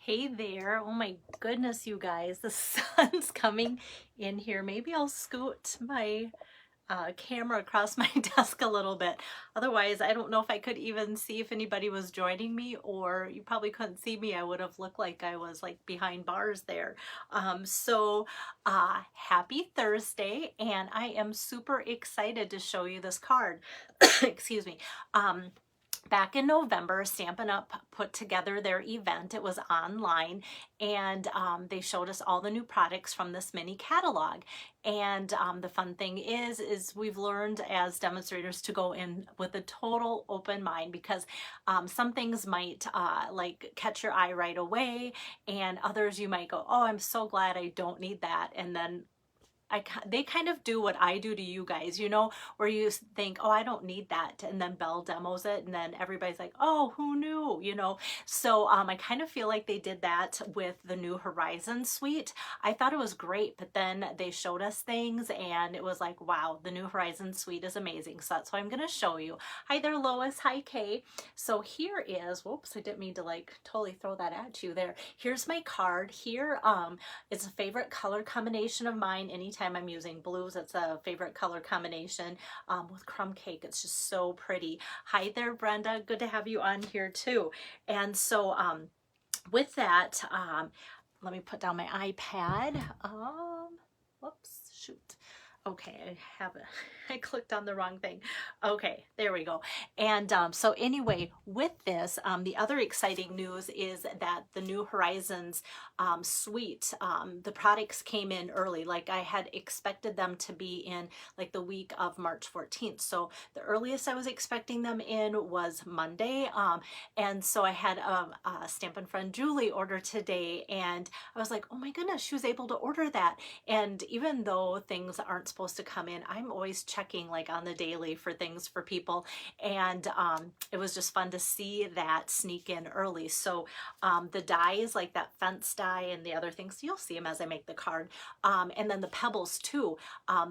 Hey there. Oh my goodness, you guys. The sun's coming in here. Maybe I'll scoot my camera across my desk a little bit. Otherwise, I don't know if I could even see if anybody was joining me, or you probably couldn't see me. I would have looked like I was like behind bars there. Happy Thursday, and I am super excited to show you this card. Excuse me. Um, Back in November, Stampin' Up! Put together their event. It was online, and they showed us all the new products from this mini catalog. And the fun thing is we've learned as demonstrators to go in with a total open mind, because some things might like catch your eye right away, and others you might go, oh, I'm so glad I don't need that. And then they kind of do what I do to you guys, you know, where you think, oh, I don't need that. And then Belle demos it, and then everybody's like, oh, who knew, you know? So I kind of feel like they did that with the New Horizons suite. I thought it was great, but then they showed us things and it was like, wow, the New Horizons suite is amazing. So that's what I'm going to show you. Hi there, Lois. Hi, Kay. So here is, whoops, I didn't mean to like totally throw that at you there. Here's my card here. It's a favorite color combination of mine. Anytime I'm using blues, it's a favorite color combination with crumb cake. It's just so pretty. Hi there, Brenda. Good to have you on here too. And so with that, let me put down my iPad. Whoops, shoot. Okay, I have it. I clicked on the wrong thing. Okay, there we go. And so anyway, with this, the other exciting news is that the New Horizons suite, the products came in early. Like I had expected them to be in like the week of March 14th. So the earliest I was expecting them in was Monday. And so I had a Stampin' Friend Julie order today, and I was like, oh my goodness, she was able to order that. And even though things aren't supposed to come in, I'm always checking like on the daily for things for people. And it was just fun to see that sneak in early. So the dies, like that fence die and the other things, you'll see them as I make the card. And then the pebbles too,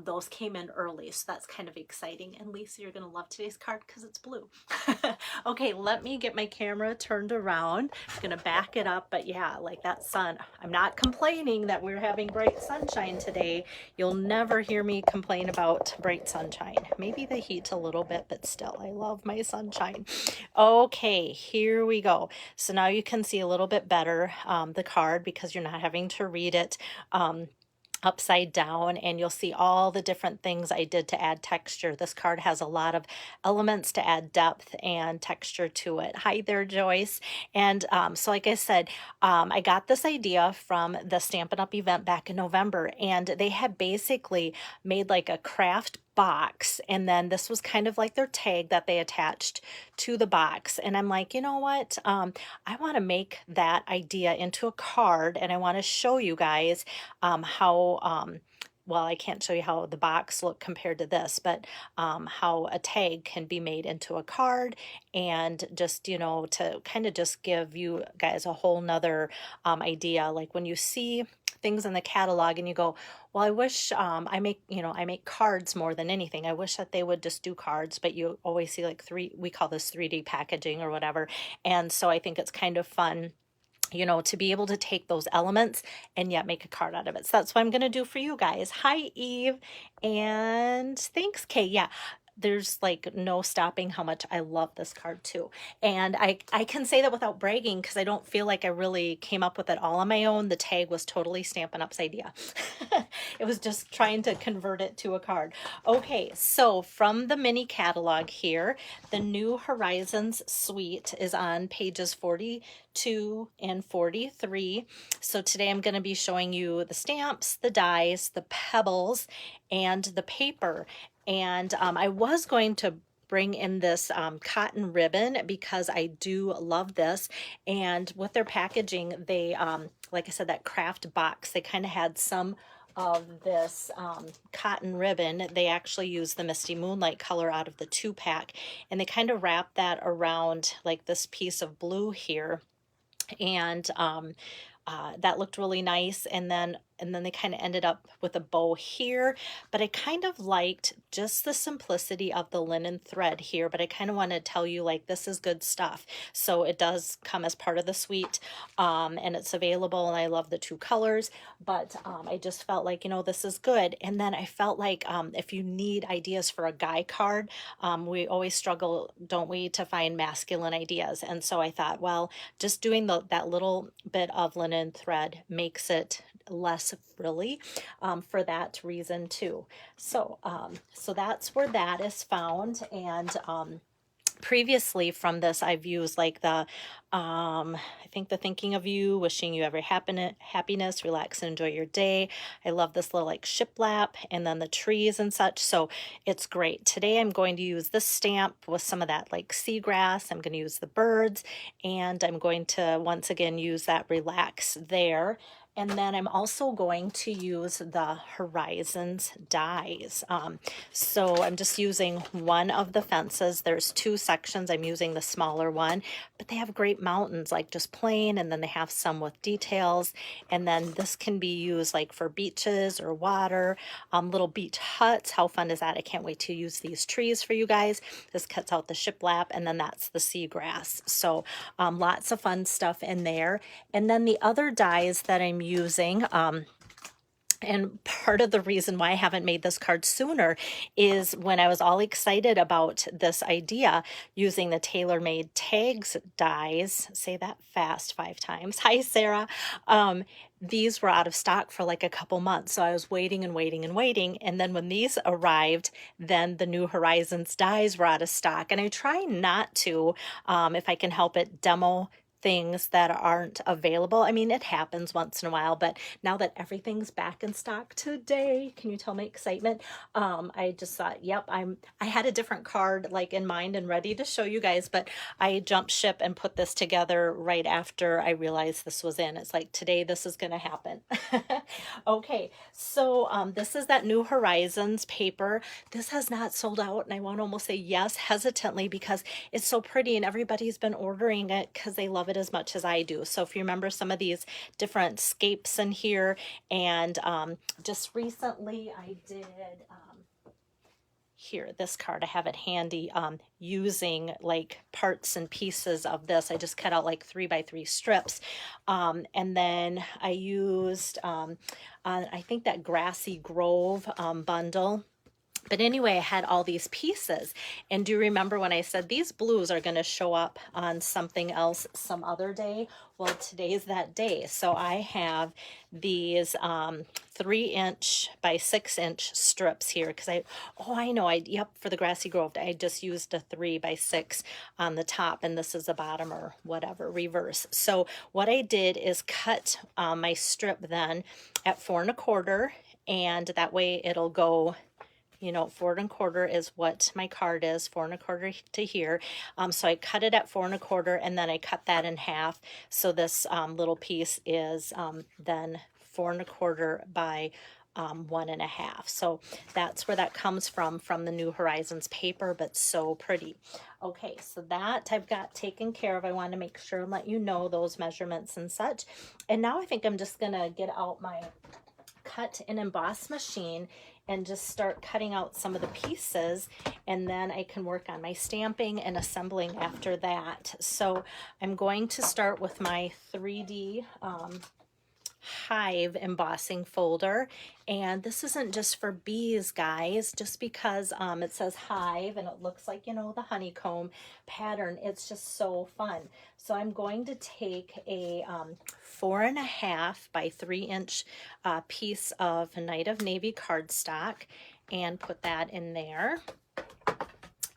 those came in early. So that's kind of exciting. And Lisa, you're going to love today's card because it's blue. Okay, let me get my camera turned around. I'm going to back it up. But yeah, like that sun, I'm not complaining that we're having bright sunshine today. You'll never hear me complain about bright sunshine. Maybe the heat a little bit, but still, I love my sunshine. Okay, here we go. So now you can see a little bit better the card, because you're not having to read it upside down, and you'll see all the different things I did to add texture. This card has a lot of elements to add depth and texture to it. Hi there, Joyce. And so like I said, I got this idea from the Stampin' Up! Event back in November, and they had basically made like a craft box, and then this was kind of like their tag that they attached to the box. And I'm like, you know what, I want to make that idea into a card, and I want to show you guys how well, I can't show you how the box looked compared to this, but how a tag can be made into a card, and just, you know, to kind of just give you guys a whole nother idea. Like when you see things in the catalog and you go, well, I wish I make cards more than anything. I wish that they would just do cards, but you always see like we call this 3D packaging or whatever. And so I think it's kind of fun, you know, to be able to take those elements and yet make a card out of it. So that's what I'm going to do for you guys. Hi, Eve. And thanks, Kay. Yeah. There's like no stopping how much I love this card too. And I can say that without bragging, because I don't feel like I really came up with it all on my own. The tag was totally Stampin' Up's idea. It was just trying to convert it to a card. Okay, so from the mini catalog here, the New Horizons suite is on pages 42 and 43. So today I'm going to be showing you the stamps, the dies, the pebbles, and the paper. And I was going to bring in this cotton ribbon, because I do love this. And with their packaging, they, like I said, that craft box, they kind of had some of this cotton ribbon. They actually use the Misty Moonlight color out of the 2-pack, and they kind of wrap that around like this piece of blue here. And that looked really nice. And then and then they kind of ended up with a bow here, but I kind of liked just the simplicity of the linen thread here, but I kind of want to tell you like this is good stuff. So it does come as part of the suite, and it's available, and I love the two colors, but I just felt like, you know, this is good. And then I felt like if you need ideas for a guy card, we always struggle, don't we, to find masculine ideas. And so I thought, well, just doing that little bit of linen thread makes it less frilly, for that reason too. So so that's where that is found. And previously from this, I've used like the I think the thinking of you, wishing you every happiness, relax and enjoy your day. I love this little like shiplap, and then the trees and such, so it's great. Today I'm going to use this stamp with some of that like seagrass. I'm going to use the birds, and I'm going to once again use that relax there. And then I'm also going to use the Horizons dies. So I'm just using one of the fences. There's two sections. I'm using the smaller one, but they have great mountains, like just plain, and then they have some with details. And then this can be used like for beaches or water, little beach huts. How fun is that? I can't wait to use these trees for you guys. This cuts out the shiplap, and then that's the seagrass. So lots of fun stuff in there. And then the other dies that I'm using, and part of the reason why I haven't made this card sooner is when I was all excited about this idea using the TaylorMade Tags dies, say that fast 5 times. Hi, Sarah. These were out of stock for like a couple months. So I was waiting and waiting and waiting. And then when these arrived, then the New Horizons dies were out of stock. And I try not to, if I can help it, demo things that aren't available. I mean, it happens once in a while, but now that everything's back in stock today, can you tell my excitement? I just thought, yep, I had a different card like in mind and ready to show you guys, but I jumped ship and put this together right after I realized this was in. It's like, today this is going to happen. Okay, so this is that New Horizons paper. This has not sold out, and I want to almost say yes hesitantly because it's so pretty and everybody's been ordering it because they love it as much as I do. So if you remember some of these different scapes in here, and just recently I did here, this card, I have it handy, using like parts and pieces of this. I just cut out like 3x3 strips, and then I used I think that Grassy Grove bundle. But anyway, I had all these pieces. And do you remember when I said these blues are going to show up on something else some other day? Well, today's that day. So I have these 3" by 6" strips here because I know, yep, for the Grassy Grove, I just used a 3x6 on the top, and this is the bottom or whatever, reverse. So what I did is cut my strip then at 4 1/4, and that way it'll go, you know, 4 1/4 is what my card is, 4 1/4 to here. So I cut it at 4 1/4, and then I cut that in half. So this little piece is then 4 1/4 by 1 1/2. So that's where that comes from the New Horizons paper, but so pretty. Okay, so that I've got taken care of. I want to make sure and let you know those measurements and such. And now I think I'm just gonna get out my cut and emboss machine and just start cutting out some of the pieces, and then I can work on my stamping and assembling after that. So I'm going to start with my 3D Hive embossing folder, and this isn't just for bees, guys, just because it says Hive and it looks like, you know, the honeycomb pattern. It's just so fun. So I'm going to take a 4 1/2 by 3" piece of Night of Navy cardstock and put that in there.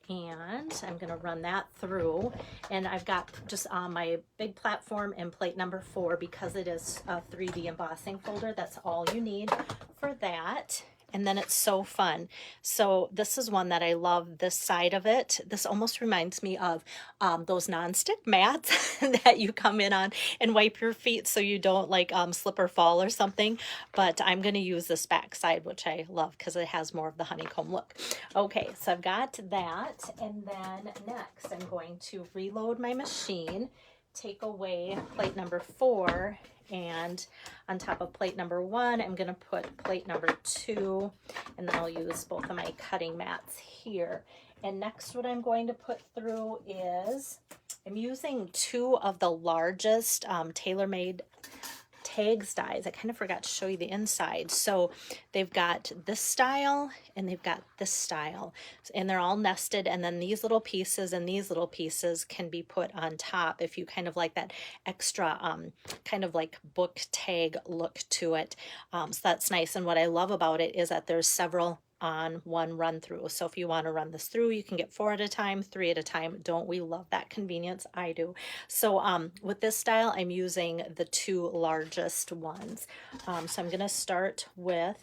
And I'm going to run that through, and I've got just on my big platform and plate number 4 because it is a 3D embossing folder. That's all you need for that. And then it's so fun. So this is one that I love, this side of it. This almost reminds me of those nonstick mats that you come in on and wipe your feet so you don't like slip or fall or something. But I'm going to use this back side, which I love because it has more of the honeycomb look. Okay, so I've got that. And then next I'm going to reload my machine. take away plate number 4, and on top of plate number 1, I'm going to put plate number 2, and then I'll use both of my cutting mats here. And next what I'm going to put through is, I'm using 2 of the largest TaylorMade tags dies. I kind of forgot to show you the inside. So they've got this style and they've got this style, and they're all nested, and then these little pieces and these little pieces can be put on top if you kind of like that extra kind of like book tag look to it. So that's nice. And what I love about it is that there's several on one run through. So if you want to run this through, you can get 4 at a time, 3 at a time. Don't we love that convenience? I do. So with this style, I'm using the 2 largest ones. So I'm going to start with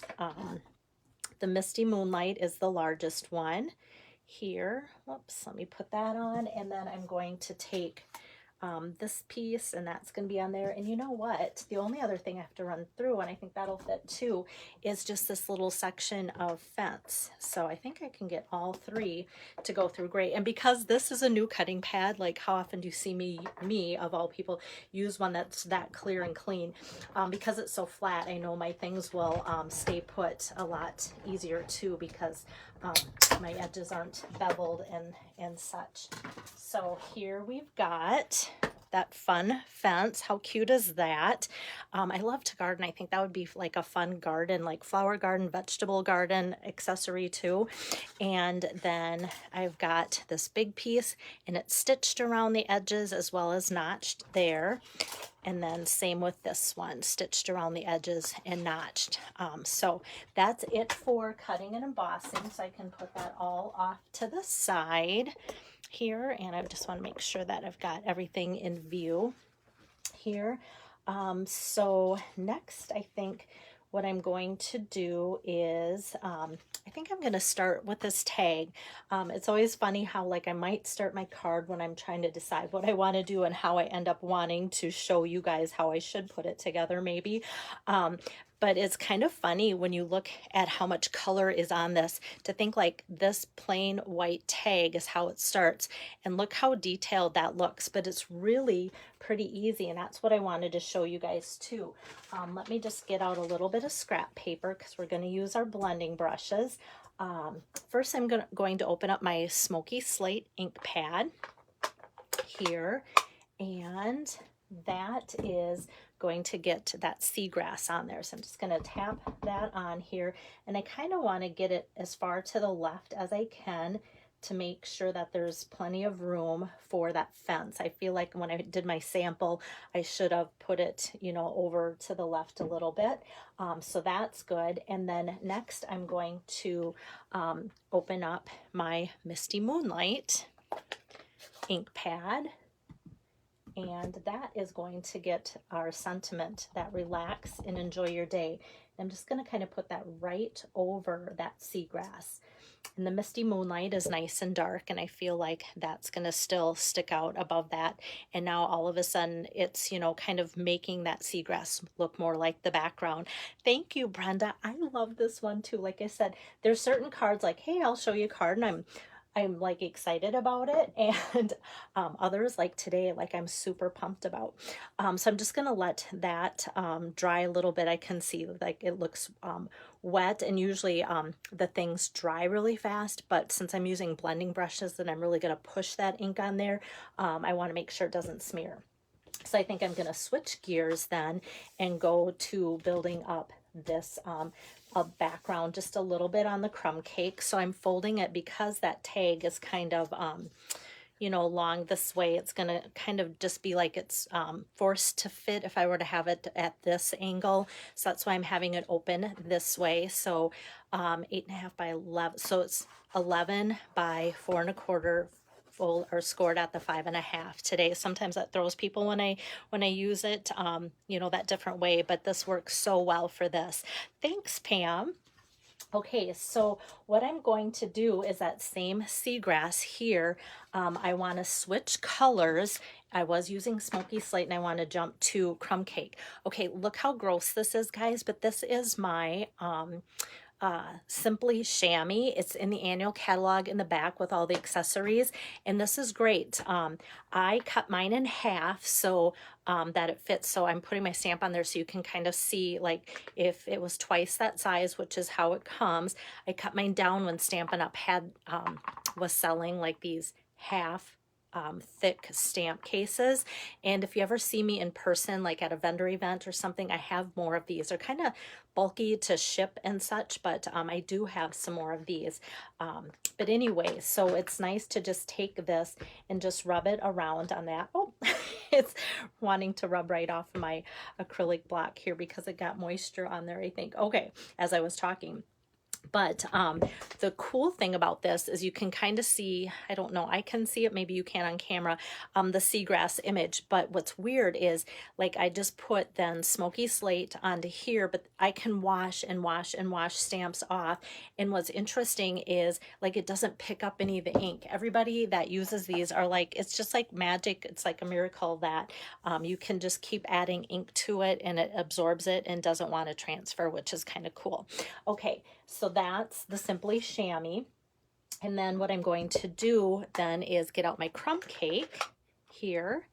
the Misty Moonlight is the largest one here. Whoops, let me put that on. And then I'm going to take this piece, and that's going to be on there. And you know what? The only other thing I have to run through, and I think that'll fit too, is just this little section of fence. So I think I can get all 3 to go through great. And because this is a new cutting pad, like how often do you see me of all people use one that's that clear and clean? Because it's so flat, I know my things will stay put a lot easier too, because my edges aren't beveled and such. So here we've got that fun fence. How cute is that? I love to garden. I think that would be like a fun garden, like flower garden, vegetable garden accessory too. And then I've got this big piece, and it's stitched around the edges as well as notched there. And then same with this one, stitched around the edges and notched. So that's it for cutting and embossing. So I can put that all off to the side here. And I just want to make sure that I've got everything in view here. So next, I think what I'm going to do is, I think I'm going to start with this tag. It's always funny how like I might start my card when I'm trying to decide what I want to do and how I end up wanting to show you guys how I should put it together maybe. But it's kind of funny when you look at how much color is on this to think like this plain white tag is how it starts. And look how detailed that looks, but it's really pretty easy. And that's what I wanted to show you guys too. Let me just get out a little bit of scrap paper because we're going to use our blending brushes. First, I'm going to open up my Smoky Slate ink pad here, and that is going to get that seagrass on there. So I'm just going to tap that on here, and I kind of want to get it as far to the left as I can to make sure that there's plenty of room for that fence. I feel like when I did my sample, I should have put it, you know, over to the left a little bit. So that's good. And then next I'm going to open up my Misty Moonlight ink pad. And that is going to get our sentiment, that relax and enjoy your day. I'm just going to kind of put that right over that seagrass. And the Misty Moonlight is nice and dark, and I feel like that's going to still stick out above that. And now all of a sudden it's, you know, kind of making that seagrass look more like the background. Thank you, Brenda. I love this one too. Like I said, there's certain cards like, hey, I'll show you a card, and I'm like excited about it, and others like today, like I'm super pumped about. So I'm just gonna let that dry a little bit. I can see like it looks wet, and usually the things dry really fast, but since I'm using blending brushes and I'm really gonna push that ink on there, I want to make sure it doesn't smear. So I think I'm gonna switch gears then and go to building up this a background just a little bit on the crumb cake. So I'm folding it because that tag is kind of you know, long this way. It's gonna kind of just be like it's forced to fit if I were to have it at this angle. So that's why I'm having it open this way. So 8.5 by 11, so it's 11 by 4 1/4 fold or scored at the 5.5 today. Sometimes that throws people when I use it, you know, that different way, but this works so well for this. Thanks, Pam. Okay, so what I'm going to do is that same seagrass here, I want to switch colors. I was using Smoky Slate and I want to jump to Crumb Cake. Okay, look how gross this is, guys, but this is my Simply Chamois. It's in the annual catalog in the back with all the accessories, and this is great. I cut mine in half so that it fits, so I'm putting my stamp on there so you can kind of see, like, if it was twice that size, which is how it comes. I cut mine down when Stampin' Up! Was selling like these half thick stamp cases, and if you ever see me in person, like at a vendor event or something, I have more of these. They're kind of bulky to ship and such, but I do have some more of these. But anyway, so it's nice to just take this and just rub it around on that. Oh, it's wanting to rub right off my acrylic block here because it got moisture on there, I think. Okay, as I was talking. But the cool thing about this is you can kind of see, I don't know, I can see it, maybe you can on camera, the seagrass image. But what's weird is, like, I just put then Smoky Slate onto here, but I can wash and wash and wash stamps off. And what's interesting is, like, it doesn't pick up any of the ink. Everybody that uses these are like, it's just like magic. It's like a miracle that you can just keep adding ink to it and it absorbs it and doesn't want to transfer, which is kind of cool. Okay, so that's the Simply Chamois. And then what I'm going to do then is get out my crumb cake here,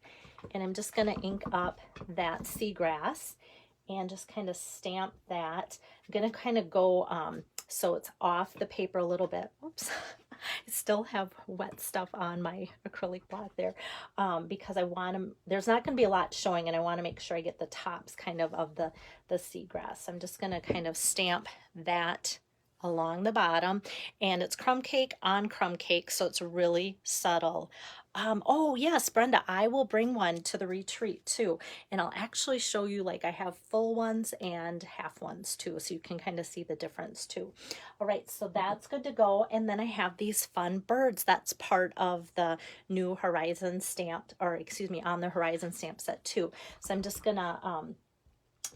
and I'm just going to ink up that seagrass and just kind of stamp that. I'm going to kind of go so it's off the paper a little bit. Oops. I still have wet stuff on my acrylic block there because I want to, there's not going to be a lot showing, and I want to make sure I get the tops kind of the seagrass. I'm just going to kind of stamp that along the bottom, and it's crumb cake on crumb cake, so it's really subtle. Oh yes, Brenda, I will bring one to the retreat too, and I'll actually show you, like, I have full ones and half ones too, so you can kind of see the difference too. All right, so that's good to go. And then I have these fun birds. That's part of the New Horizon stamped, or excuse me, On the Horizon stamp set too. So I'm just gonna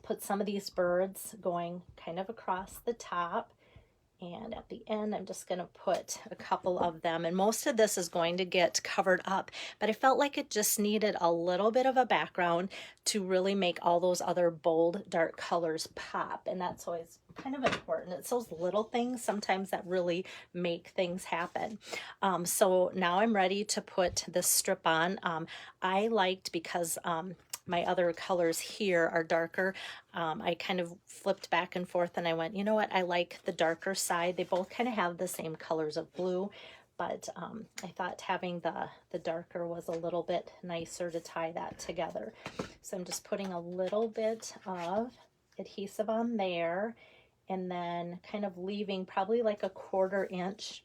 put some of these birds going kind of across the top. And at the end, I'm just going to put a couple of them. And most of this is going to get covered up. But I felt like it just needed a little bit of a background to really make all those other bold, dark colors pop. And that's always kind of important. It's those little things sometimes that really make things happen. So now I'm ready to put this strip on. I liked, because my other colors here are darker, I kind of flipped back and forth and I went, you know what, I like the darker side. They both kind of have the same colors of blue, but I thought having the darker was a little bit nicer to tie that together. So I'm just putting a little bit of adhesive on there, and then kind of leaving probably like a 1/4 inch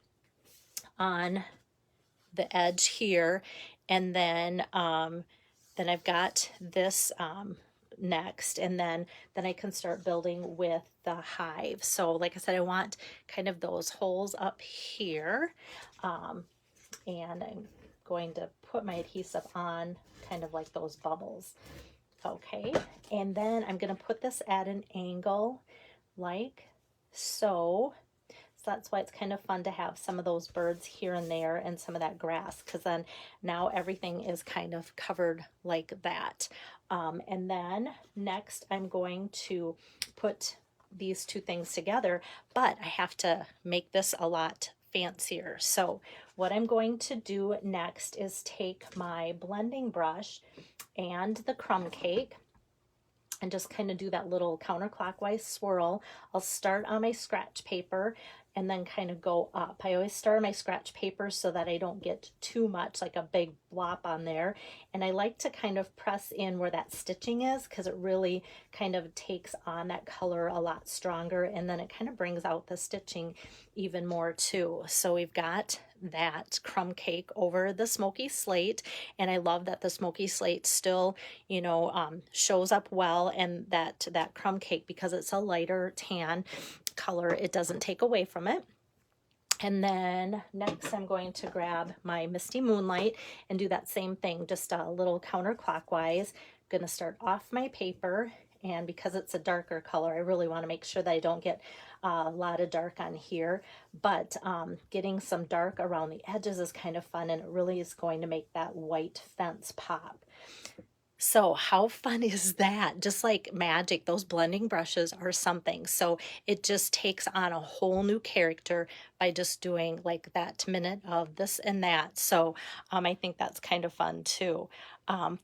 on the edge here. And then I've got this next, and then I can start building with the hive. So like I said, I want kind of those holes up here, and I'm going to put my adhesive on kind of like those bubbles. Okay, and then I'm going to put this at an angle like so. So that's why it's kind of fun to have some of those birds here and there and some of that grass, because then now everything is kind of covered like that. And then next I'm going to put these two things together, but I have to make this a lot fancier. So what I'm going to do next is take my blending brush and the crumb cake and just kind of do that little counterclockwise swirl. I'll start on my scratch paper and then kind of go up. I always start on my scratch paper so that I don't get too much, like a big blop on there. And I like to kind of press in where that stitching is, because it really kind of takes on that color a lot stronger, and then it kind of brings out the stitching even more too. So we've got that crumb cake over the Smoky Slate, and I love that the Smoky Slate still, you know, shows up well, and that crumb cake, because it's a lighter tan color, it doesn't take away from it. And then next I'm going to grab my Misty Moonlight and do that same thing, just a little counterclockwise. I'm going to start off my paper, and because it's a darker color, I really want to make sure that I don't get a lot of dark on here, but getting some dark around the edges is kind of fun, and it really is going to make that white fence pop. So how fun is that? Just like magic, those blending brushes are something. So it just takes on a whole new character by just doing like that minute of this and that. So I think that's kind of fun too.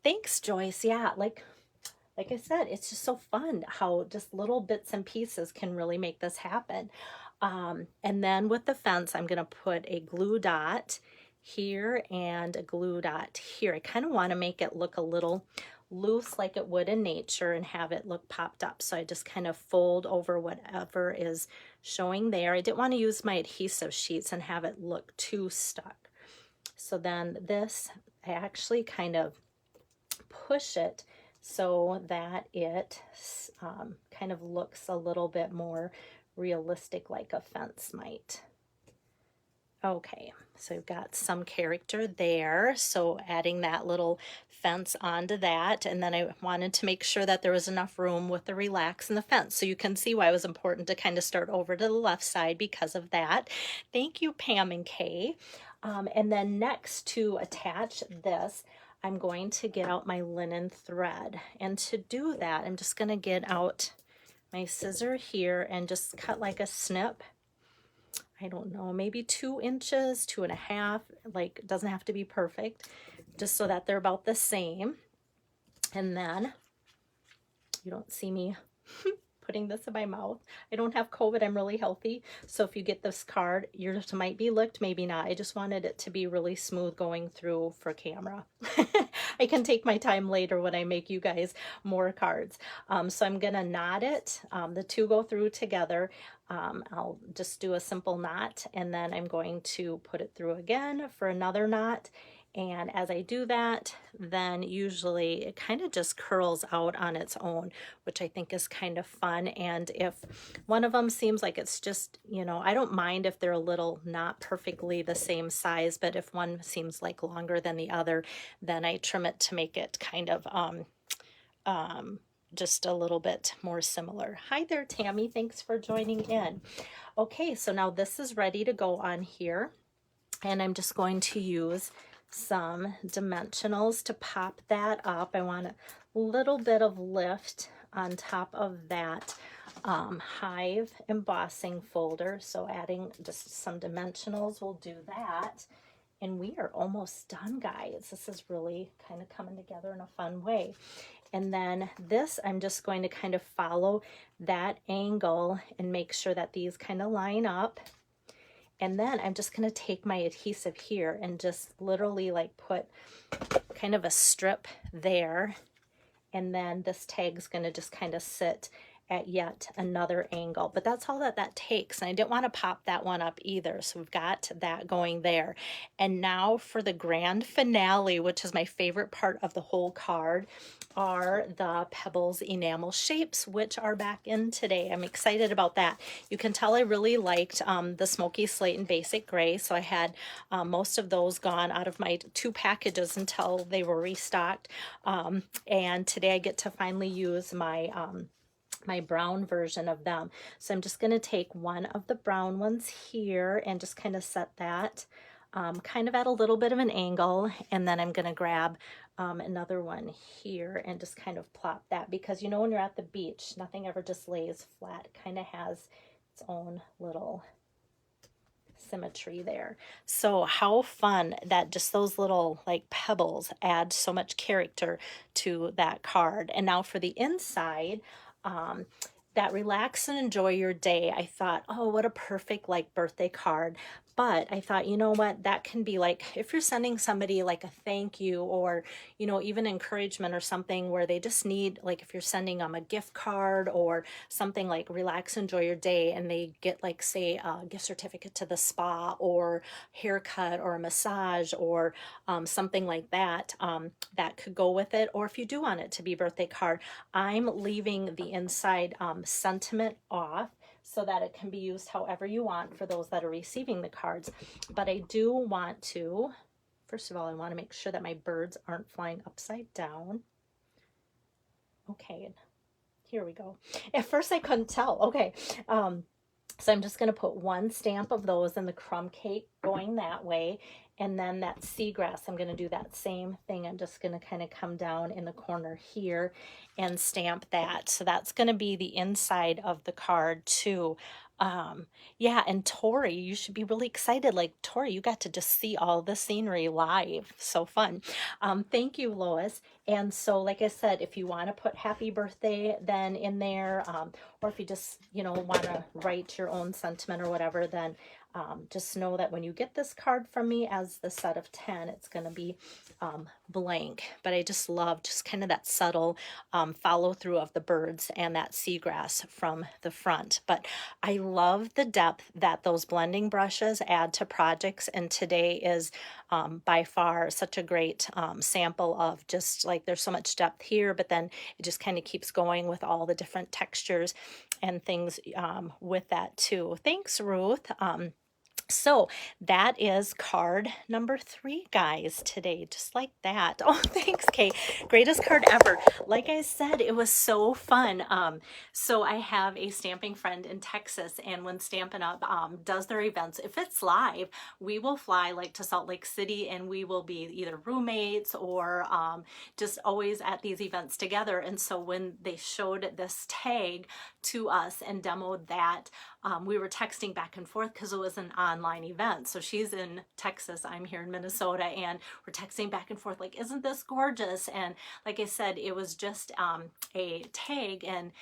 Thanks, Joyce. Yeah, like I said, it's just so fun how just little bits and pieces can really make this happen. And then with the fence, I'm going to put a glue dot here and a glue dot here. I kind of want to make it look a little loose like it would in nature and have it look popped up. So I just kind of fold over whatever is showing there. I didn't want to use my adhesive sheets and have it look too stuck. So then this, I actually kind of push it so that it kind of looks a little bit more realistic like a fence might. Okay, so we've got some character there. So adding that little fence onto that. And then I wanted to make sure that there was enough room with the relax and the fence. So you can see why it was important to kind of start over to the left side because of that. Thank you, Pam and Kay. And then next to attach this, I'm going to get out my linen thread. And to do that, I'm just going to get out my scissor here and just cut like a snip. I don't know, maybe 2 inches, 2.5, like it doesn't have to be perfect, just so that they're about the same. And then you don't see me putting this in my mouth. I don't have COVID, I'm really healthy. So if you get this card, yours might be licked, maybe not. I just wanted it to be really smooth going through for camera. I can take my time later when I make you guys more cards. So I'm gonna knot it. The two go through together. I'll just do a simple knot and then I'm going to put it through again for another knot. And as I do that, then usually it kind of just curls out on its own, which I think is kind of fun. And if one of them seems like it's just, you know, I don't mind if they're a little not perfectly the same size, but if one seems like longer than the other, then I trim it to make it kind of just a little bit more similar. Hi there, Tammy. Thanks for joining in. Okay, so now this is ready to go on here. And I'm just going to use some dimensionals to pop that up. I want a little bit of lift on top of that Hive embossing folder. So adding just some dimensionals will do that. And we are almost done, guys. This is really kind of coming together in a fun way. And then this, I'm just going to kind of follow that angle and make sure that these kind of line up. And then I'm just going to take my adhesive here and just literally like put kind of a strip there. And then this tag's going to just kind of sit at yet another angle. But that's all that takes. And I didn't want to pop that one up either. So we've got that going there. And now for the grand finale, which is my favorite part of the whole card, are the Pebbles enamel shapes, which are back in today. I'm excited about that. You can tell I really liked the Smoky Slate and Basic Gray. So I had most of those gone out of my 2 packages until they were restocked. And today I get to finally use my my brown version of them. So I'm just going to take one of the brown ones here and just kind of set that kind of at a little bit of an angle. And then I'm going to grab another one here and just kind of plop that, because you know when you're at the beach, nothing ever just lays flat. It kind of has its own little symmetry there. So how fun that just those little like pebbles add so much character to that card. And now for the inside, that relax and enjoy your day. I thought, oh, what a perfect like birthday card. But I thought, you know what, that can be like, if you're sending somebody like a thank you or, you know, even encouragement or something where they just need, like if you're sending them a gift card or something like relax, enjoy your day, and they get like, say, a gift certificate to the spa or haircut or a massage or something like that, that could go with it. Or if you do want it to be birthday card, I'm leaving the inside sentiment off, so that it can be used however you want for those that are receiving the cards. But I do want to, first of all, I want to make sure that my birds aren't flying upside down. Okay, here we go. At first I couldn't tell. Okay, So I'm just going to put one stamp of those in the crumb cake going that way. And then that seagrass, I'm going to do that same thing. I'm just going to kind of come down in the corner here and stamp that. So that's going to be the inside of the card too. Yeah, and Tori, you should be really excited. Like, Tori, you got to just see all the scenery live. So fun. Thank you, Lois. And so, like I said, if you want to put happy birthday then in there, or if you just, you know, want to write your own sentiment or whatever, then just know that when you get this card from me as the set of 10, it's going to be blank. But I just love just kind of that subtle follow through of the birds and that seagrass from the front. But I love the depth that those blending brushes add to projects, and today is by far such a great sample of just like there's so much depth here, but then it just kind of keeps going with all the different textures and things with that too. Thanks, Ruth. So that is card number 3, guys, today, just like that. Oh, thanks, Kate. Greatest card ever. Like I said, it was so fun. So I have a stamping friend in Texas, and when Stampin' Up! Does their events, if it's live, we will fly like to Salt Lake City, and we will be either roommates or just always at these events together. And so when they showed this tag to us and demoed that, we were texting back and forth because it was an online event. So she's in Texas, I'm here in Minnesota, and we're texting back and forth like, isn't this gorgeous? And like I said, it was just a tag and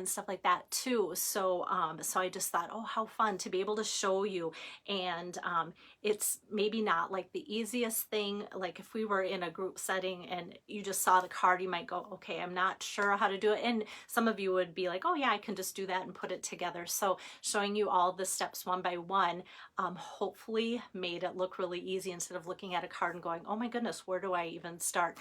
stuff like that too. So so I just thought, oh, how fun to be able to show you. And it's maybe not like the easiest thing. Like if we were in a group setting and you just saw the card, you might go, okay, I'm not sure how to do it. And some of you would be like, oh yeah, I can just do that and put it together. So showing you all the steps one by one hopefully made it look really easy instead of looking at a card and going, oh my goodness, where do I even start?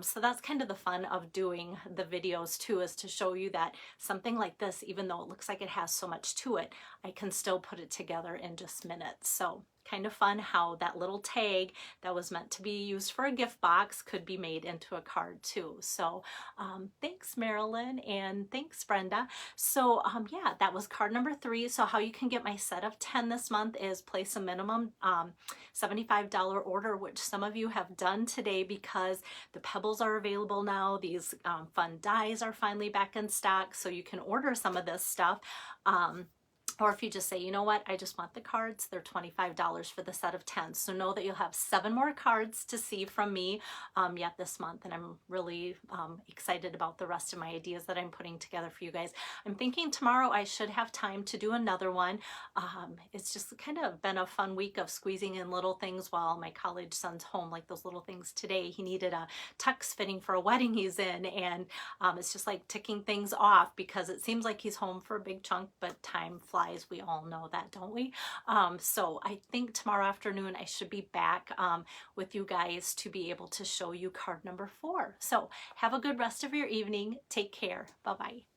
So that's kind of the fun of doing the videos too, is to show you that something like this, even though it looks like it has so much to it, I can still put it together in just minutes. So kind of fun how that little tag that was meant to be used for a gift box could be made into a card too. So thanks, Marilyn, and thanks, Brenda. So yeah, that was card number 3. So how you can get my set of 10 this month is place a minimum $75 order, which some of you have done today because the pebbles are available now. These fun dies are finally back in stock, so you can order some of this stuff. Or if you just say, you know what, I just want the cards, they're $25 for the set of 10. So know that you'll have 7 more cards to see from me yet this month. And I'm really excited about the rest of my ideas that I'm putting together for you guys. I'm thinking tomorrow I should have time to do another one. It's just kind of been a fun week of squeezing in little things while my college son's home, like those little things today. He needed a tux fitting for a wedding he's in. And it's just like ticking things off because it seems like he's home for a big chunk, but time flies. We all know that, don't we? So I think tomorrow afternoon I should be back with you guys to be able to show you card number 4. So have a good rest of your evening. Take care. Bye-bye.